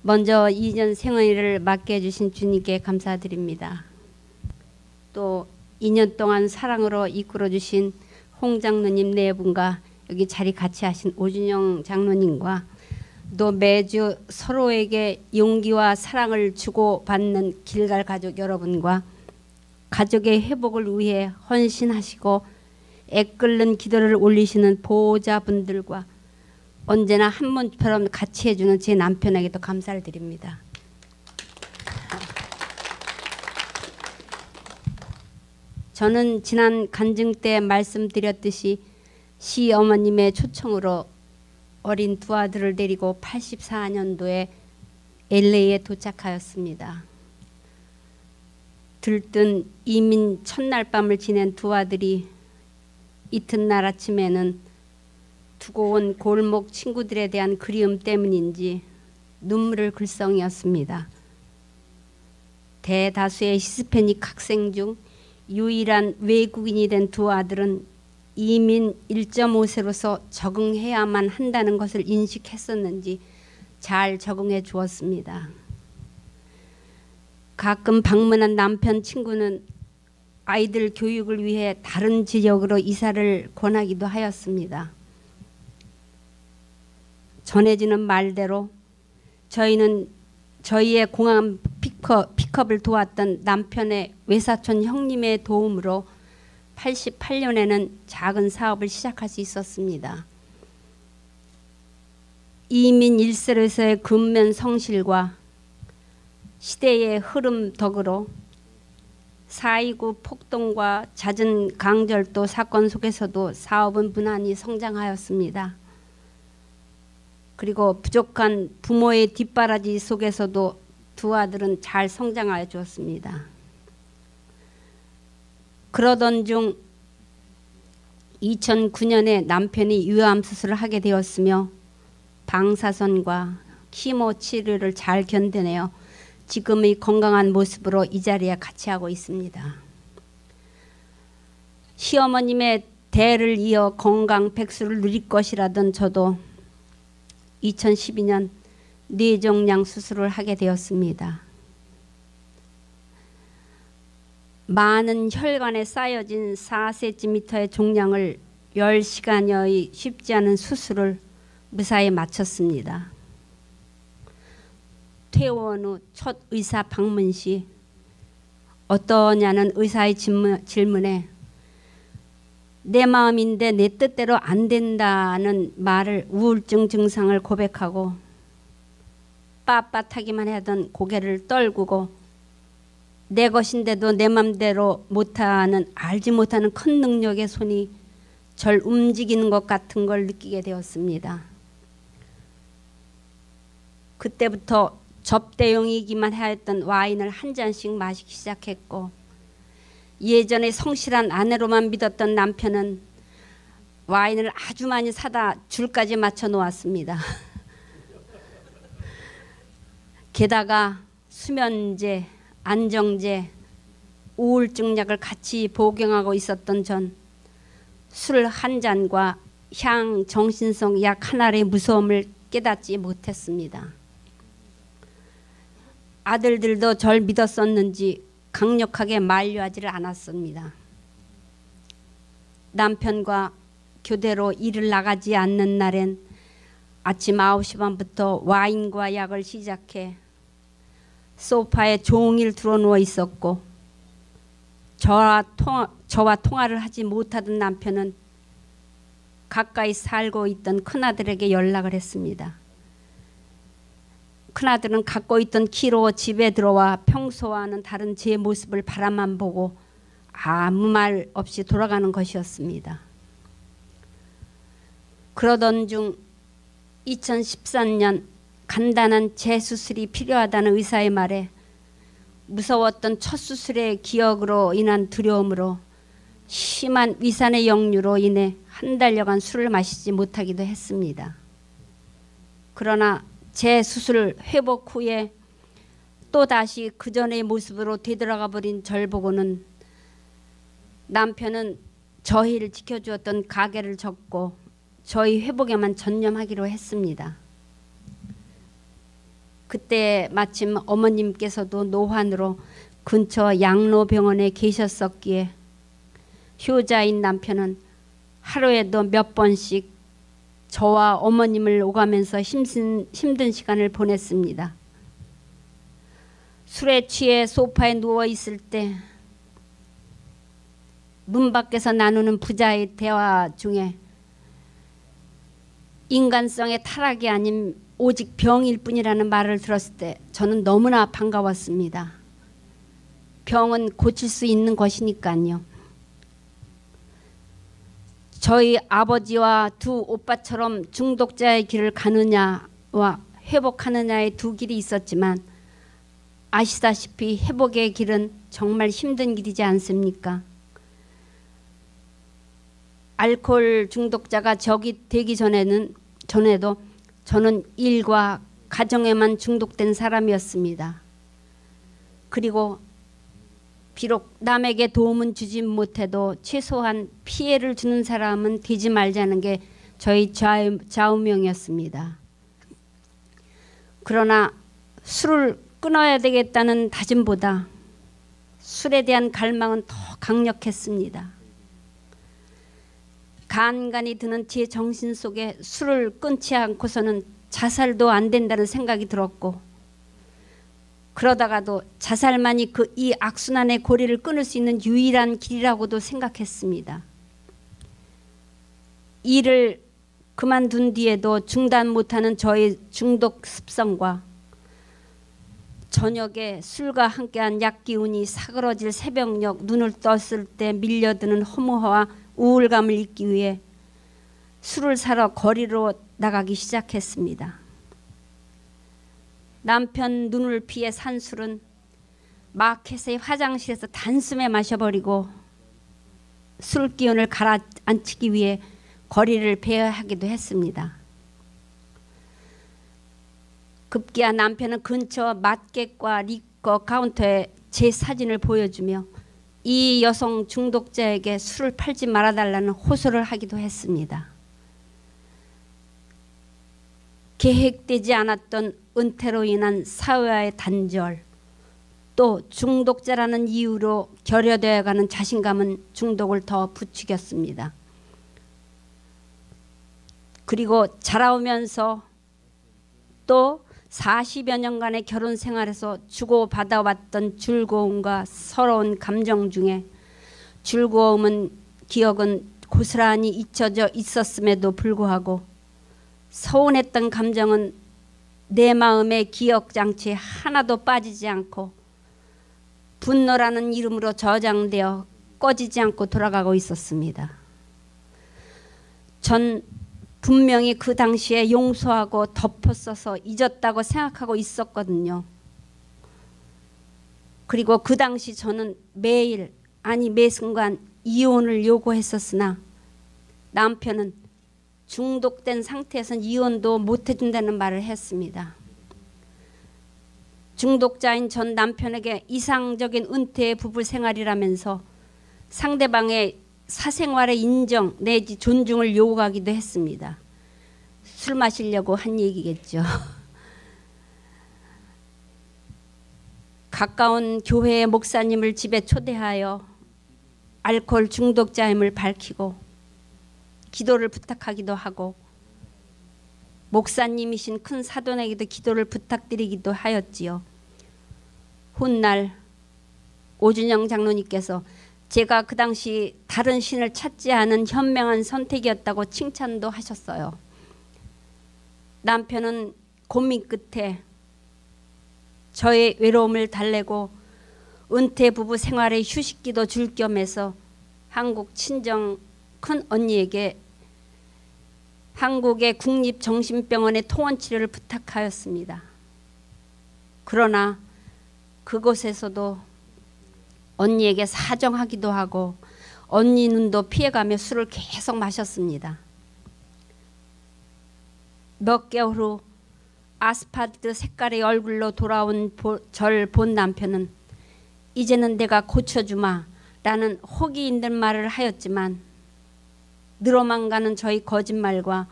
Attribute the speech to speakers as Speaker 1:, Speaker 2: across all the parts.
Speaker 1: 먼저 2년 생애를 맡게 해주신 주님께 감사드립니다. 또 2년 동안 사랑으로 이끌어주신 홍 장로님 네 분과 여기 자리 같이 하신 오준영 장로님과 또 매주 서로에게 용기와 사랑을 주고받는 길갈 가족 여러분과 가족의 회복을 위해 헌신하시고 애끓는 기도를 올리시는 보호자분들과 언제나 한 분처럼 같이 해주는 제 남편에게도 감사를 드립니다. 저는 지난 간증 때 말씀드렸듯이 시어머님의 초청으로 어린 두 아들을 데리고 84년도에 LA에 도착하였습니다. 들뜬 이민 첫날 밤을 지낸 두 아들이 이튿날 아침에는 두고 온 골목 친구들에 대한 그리움 때문인지 눈물을 글썽이었습니다. 대다수의 히스패닉 학생 중 유일한 외국인이 된 두 아들은 이민 1.5세로서 적응해야만 한다는 것을 인식했었는지 잘 적응해 주었습니다. 가끔 방문한 남편 친구는 아이들 교육을 위해 다른 지역으로 이사를 권하기도 하였습니다. 전해지는 말대로 저희는 저희의 공항 픽업을 도왔던 남편의 외사촌 형님의 도움으로 88년에는 작은 사업을 시작할 수 있었습니다. 이민 1세로서의 근면 성실과 시대의 흐름 덕으로 4.29 폭동과 잦은 강절도 사건 속에서도 사업은 무난히 성장하였습니다. 그리고 부족한 부모의 뒷바라지 속에서도 두 아들은 잘 성장하여 주었습니다. 그러던 중 2009년에 남편이 유암 수술을 하게 되었으며 방사선과 키모 치료를 잘 견뎌내어 지금의 건강한 모습으로 이 자리에 같이 하고 있습니다. 시어머님의 대를 이어 건강 백수를 누릴 것이라던 저도 2012년 뇌종양 수술을 하게 되었습니다. 많은 혈관에 쌓여진 4cm의 종양을 10시간여의 쉽지 않은 수술을 무사히 마쳤습니다. 퇴원 후 첫 의사 방문 시 어떠냐는 의사의 질문에 내 마음인데 내 뜻대로 안 된다는 말을 우울증 증상을 고백하고 빳빳하기만 하던 고개를 떨구고 내 것인데도 내 맘대로 못하는 알지 못하는 큰 능력의 손이 절 움직이는 것 같은 걸 느끼게 되었습니다. 그때부터 접대용이기만 하였던 와인을 한 잔씩 마시기 시작했고 예전에 성실한 아내로만 믿었던 남편은 와인을 아주 많이 사다 줄까지 맞춰 놓았습니다. 게다가 수면제, 안정제, 우울증 약을 같이 복용하고 있었던 전 술 한 잔과 향정신성 약 하나의 무서움을 깨닫지 못했습니다. 아들들도 절 믿었었는지 강력하게 만류하지를 않았습니다. 남편과 교대로 일을 나가지 않는 날엔 아침 9시 반부터 와인과 약을 시작해 소파에 종일 드러누워 있었고 저와 통화를 하지 못하던 남편은 가까이 살고 있던 큰아들에게 연락을 했습니다. 큰아들은 갖고 있던 키로 집에 들어와 평소와는 다른 제 모습을 바라만 보고 아무 말 없이 돌아가는 것이었습니다. 그러던 중 2013년 간단한 재수술이 필요하다는 의사의 말에 무서웠던 첫 수술의 기억으로 인한 두려움으로 심한 위산의 역류로 인해 한 달여간 술을 마시지 못하기도 했습니다. 그러나 재수술 회복 후에 또다시 그전의 모습으로 되돌아가 버린 절 보고는 남편은 저희를 지켜주었던 가게를 접고 저희 회복에만 전념하기로 했습니다. 그때 마침 어머님께서도 노환으로 근처 양로병원에 계셨었기에 효자인 남편은 하루에도 몇 번씩 저와 어머님을 오가면서 힘든 시간을 보냈습니다. 술에 취해 소파에 누워 있을 때 문 밖에서 나누는 부자의 대화 중에 인간성의 타락이 아닌 오직 병일 뿐이라는 말을 들었을 때 저는 너무나 반가웠습니다. 병은 고칠 수 있는 것이니까요. 저희 아버지와 두 오빠처럼 중독자의 길을 가느냐와 회복하느냐의 두 길이 있었지만 아시다시피 회복의 길은 정말 힘든 길이지 않습니까? 알코올 중독자가 적이 되기 전에도 저는 일과 가정에만 중독된 사람이었습니다. 그리고 비록 남에게 도움은 주지 못해도 최소한 피해를 주는 사람은 되지 말자는 게 저희 좌우명이었습니다. 그러나 술을 끊어야 되겠다는 다짐보다 술에 대한 갈망은 더 강력했습니다. 간간이 드는 제 정신 속에 술을 끊지 않고서는 자살도 안 된다는 생각이 들었고, 그러다가도 자살만이 이 악순환의 고리를 끊을 수 있는 유일한 길이라고도 생각했습니다. 일을 그만둔 뒤에도 중단 못하는 저의 중독 습성과 저녁에 술과 함께한 약기운이 사그러질 새벽녘 눈을 떴을 때 밀려드는 허무와 우울감을 잊기 위해 술을 사러 거리로 나가기 시작했습니다. 남편 눈을 피해 산 술은 마켓의 화장실에서 단숨에 마셔버리고 술 기운을 가라앉히기 위해 거리를 배회하기도 했습니다. 급기야 남편은 근처 마켓과 리커 카운터에 제 사진을 보여주며 이 여성 중독자에게 술을 팔지 말아달라는 호소를 하기도 했습니다. 계획되지 않았던 은퇴로 인한 사회와의 단절, 또 중독자라는 이유로 결여되어가는 자신감은 중독을 더 부추겼습니다. 그리고 자라오면서 또 40여 년간의 결혼 생활에서 주고받아왔던 즐거움과 서러운 감정 중에 즐거움은 기억은 고스란히 잊혀져 있었음에도 불구하고 서운했던 감정은 내 마음의 기억 장치에 하나도 빠지지 않고 분노라는 이름으로 저장되어 꺼지지 않고 돌아가고 있었습니다. 전 분명히 그 당시에 용서하고 덮어써서 잊었다고 생각하고 있었거든요. 그리고 그 당시 저는 매일 아니 매 순간 이혼을 요구했었으나 남편은 중독된 상태에서는 이혼도 못 해준다는 말을 했습니다. 중독자인 전 남편에게 이상적인 은퇴 부부 생활이라면서 상대방의 사생활의 인정 내지 존중을 요구하기도 했습니다. 술 마시려고 한 얘기겠죠. 가까운 교회의 목사님을 집에 초대하여 알코올 중독자임을 밝히고 기도를 부탁하기도 하고 목사님이신 큰 사돈에게도 기도를 부탁드리기도 하였지요. 훗날 오준영 장로님께서 제가 그 당시 다른 신을 찾지 않은 현명한 선택이었다고 칭찬도 하셨어요. 남편은 고민 끝에 저의 외로움을 달래고 은퇴 부부 생활의 휴식기도 줄 겸해서 한국 친정 큰 언니에게 한국의 국립정신병원의 통원치료를 부탁하였습니다. 그러나 그곳에서도 언니에게 사정하기도 하고 언니 눈도 피해가며 술을 계속 마셨습니다. 몇 개월 후 아스팔트 색깔의 얼굴로 돌아온 절 본 남편은 이제는 내가 고쳐주마 라는 호기 있는 말을 하였지만 늘어만 가는 저희 거짓말과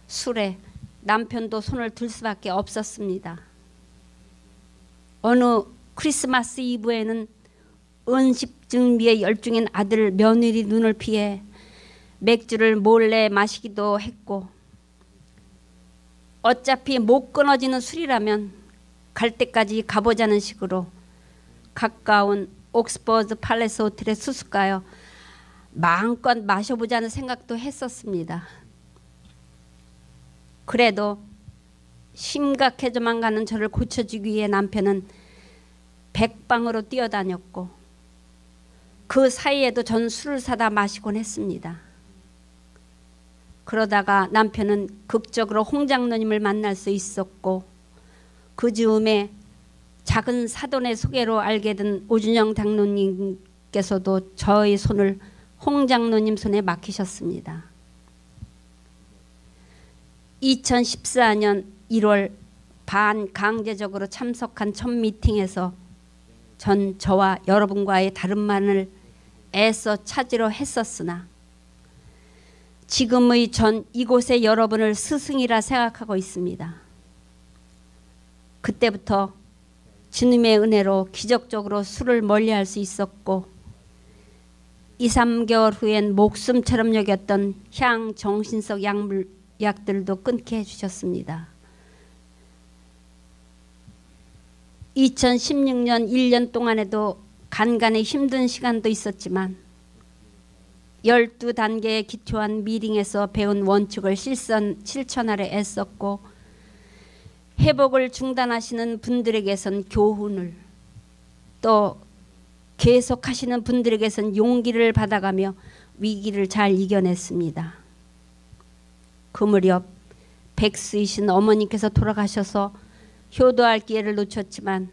Speaker 1: 술에 남편도 손을 들 수밖에 없었습니다. 어느 크리스마스 이브에는 은식 증비에 열중인 아들 며느리 눈을 피해 맥주를 몰래 마시기도 했고, 어차피 못 끊어지는 술이라면 갈 때까지 가보자는 식으로 가까운 옥스퍼드 팔레스 호텔에 수습가여 마음껏 마셔보자는 생각도 했었습니다. 그래도 심각해져만 가는 저를 고쳐주기 위해 남편은 백방으로 뛰어다녔고, 그 사이에도 전 술을 사다 마시곤 했습니다. 그러다가 남편은 극적으로 홍 장로님을 만날 수 있었고, 그 즈음에 작은 사돈의 소개로 알게 된 오준영 장로님께서도 저의 손을 홍 장로님 손에 맡기셨습니다. 2014년 1월 반강제적으로 참석한 첫 미팅에서 전 저와 여러분과의 다름만을 애써 찾으려 했었으나 지금의 전 이곳의 여러분을 스승이라 생각하고 있습니다. 그때부터 주님의 은혜로 기적적으로 술을 멀리할 수 있었고, 2, 3개월 후엔 목숨처럼 여겼던 향 정신성 약들도 끊게 해주셨습니다. 2016년 1년 동안에도 간간히 힘든 시간도 있었지만 12단계에 기초한 미팅에서 배운 원칙을 실천하려 애썼고, 회복을 중단하시는 분들에게선 교훈을, 또 계속하시는 분들에게선 용기를 받아가며 위기를 잘 이겨냈습니다. 그 무렵 백수이신 어머니께서 돌아가셔서 효도할 기회를 놓쳤지만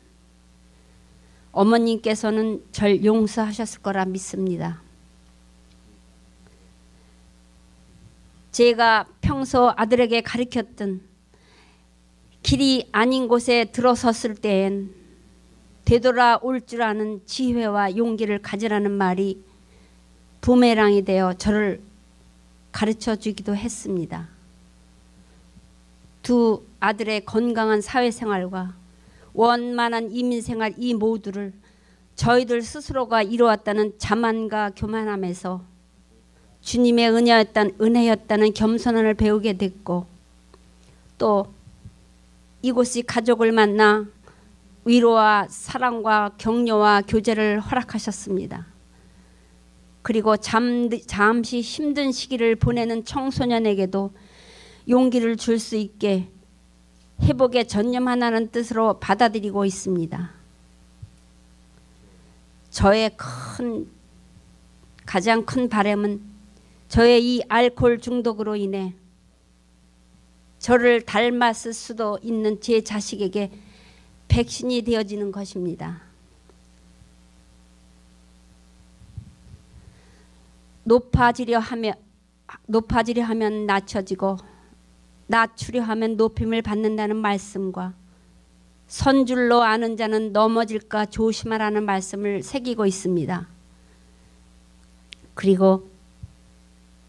Speaker 1: 어머님께서는 절 용서하셨을 거라 믿습니다. 제가 평소 아들에게 가르쳤던 길이 아닌 곳에 들어섰을 때엔 되돌아올 줄 아는 지혜와 용기를 가지라는 말이 부메랑이 되어 저를 가르쳐 주기도 했습니다. 두 아들의 건강한 사회생활과 원만한 이민생활 이 모두를 저희들 스스로가 이루었다는 자만과 교만함에서 주님의 은혜였다는 겸손함을 배우게 됐고, 또 이곳이 가족을 만나 위로와 사랑과 격려와 교제를 허락하셨습니다. 그리고 잠시 힘든 시기를 보내는 청소년에게도 용기를 줄 수 있게 회복에 전념하라는 뜻으로 받아들이고 있습니다. 저의 가장 큰 바람은 저의 이 알코올 중독으로 인해 저를 닮았을 수도 있는 제 자식에게 백신이 되어지는 것입니다. 높아지려 하면 낮춰지고 낮추려 하면 높임을 받는다는 말씀과 선줄로 아는 자는 넘어질까 조심하라는 말씀을 새기고 있습니다. 그리고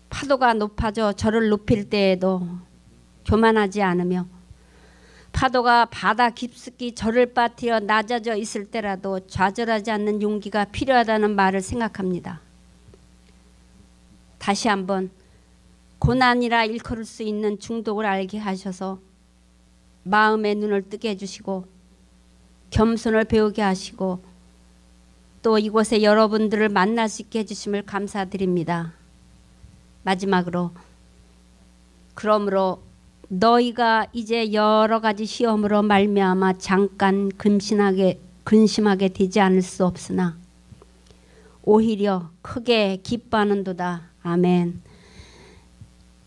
Speaker 1: 파도가 높아져 저를 높일 때에도 교만하지 않으며 파도가 바다 깊숙이 저를 빠뜨려 낮아져 있을 때라도 좌절하지 않는 용기가 필요하다는 말을 생각합니다. 다시 한번 고난이라 일컬을 수 있는 중독을 알게 하셔서 마음의 눈을 뜨게 해주시고 겸손을 배우게 하시고 또 이곳에 여러분들을 만날 수 있게 해주심을 감사드립니다. 마지막으로, 그러므로 너희가 이제 여러 가지 시험으로 말미암아 잠깐 근심하게 되지 않을 수 없으나 오히려 크게 기뻐하는도다. 아멘.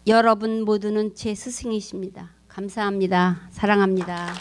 Speaker 1: 여러분 모두는 제 스승이십니다. 감사합니다. 사랑합니다.